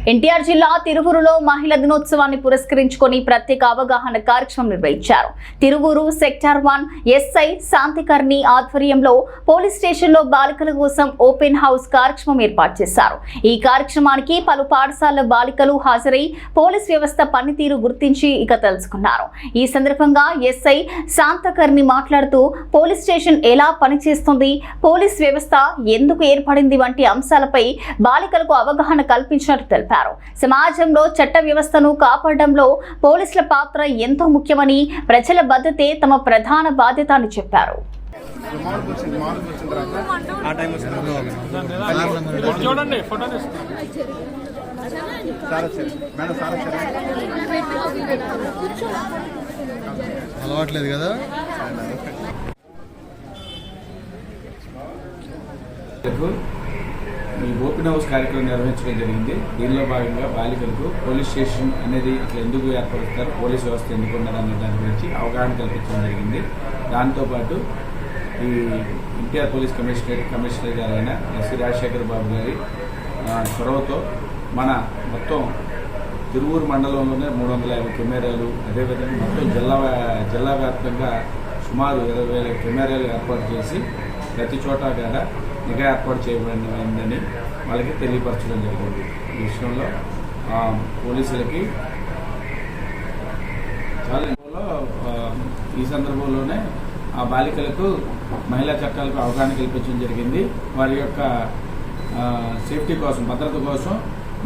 ఎన్టీఆర్ జిల్లా తిరువూరులో మహిళా దినోత్సవాన్ని పురస్కరించుకొని ప్రత్యేక అవగాహన కార్యక్రమం నిర్వహించారు. తిరువూరు సెక్టార్ 1 ఎస్ఐ శాంతికర్ణి ఆధ్వర్యంలో పోలీస్ స్టేషన్లో బాలికల కోసం ఓపెన్ హౌస్ కార్యక్రమం ఏర్పాటు చేశారు. ఈ కార్యక్రమానికి పలు పాఠశాలల బాలికలు హాజరై పోలీస్ వ్యవస్థ పనితీరు గుర్తించి తెలుసుకున్నారు. ఈ సందర్భంగా ఎస్ఐ శాంతకర్ణి మాట్లాడుతూ పోలీస్ స్టేషన్ ఎలా పనిచేస్తుంది, పోలీస్ వ్యవస్థ ఎందుకు ఏర్పడింది వంటి అంశాలపై బాలికలకు అవగాహన కల్పించినట్టు తెలిపారు. సమాజంలో చట్ట వ్యవస్థను కాపాడడంలో పోలీసుల పాత్ర ఎంతో ముఖ్యమని, ప్రజల భద్రతే తమ ప్రధాన బాధ్యత అని చెప్పారు. అలవాట్లేదు కదా. ఈ ఓపెన్ హౌస్ కార్యక్రమం నిర్వహించడం జరిగింది. దీనిలో భాగంగా బాలికలకు పోలీస్ స్టేషన్ అనేది అసలు ఎందుకు ఏర్పరుస్తారు, పోలీస్ వ్యవస్థ ఎందుకు ఉన్నదనే దాని గురించి అవగాహన కల్పించడం జరిగింది. దాంతోపాటు ఈ ఎన్టీఆర్ పోలీస్ కమిషనర్ గారైన ఎస్సీ రాజశేఖర్ బాబు గారి చొరవతో మన మొత్తం తిరువూరు మండలంలోనే 350 కెమెరాలు, అదేవిధంగా మొత్తం జిల్లా వ్యాప్తంగా సుమారు 20,000 కెమెరాలు ఏర్పాటు చేసి ప్రతి చోట కూడా నిఘా ఏర్పాటు చేయబడిందని వాళ్ళకి తెలియపరచడం జరిగింది. ఈ విషయంలో పోలీసులకి చాలా ఈ సందర్భంలోనే ఆ బాలికలకు మహిళా చట్టాలకు అవగాహన కల్పించడం జరిగింది. వారి యొక్క సేఫ్టీ కోసం, భద్రత కోసం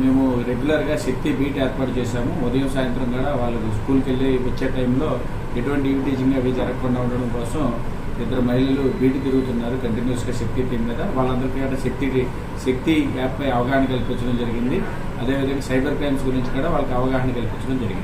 మేము రెగ్యులర్గా శక్తి బీట్ ఏర్పాటు చేశాము. ఉదయం సాయంత్రం కూడా వాళ్ళు స్కూల్కి వెళ్ళి వచ్చే టైంలో ఎటువంటి ఈవిటీజింగ్ అవి జరగకుండా ఉండడం కోసం 2 మహిళలు బీట్ తిరుగుతున్నారు కంటిన్యూస్గా శక్తి టీం మీద. వాళ్ళందరికీ కూడా శక్తి యాప్పై అవగాహన కల్పించడం జరిగింది. అదేవిధంగా సైబర్ క్రైమ్స్ గురించి కూడా వాళ్ళకి అవగాహన కల్పించడం జరిగింది.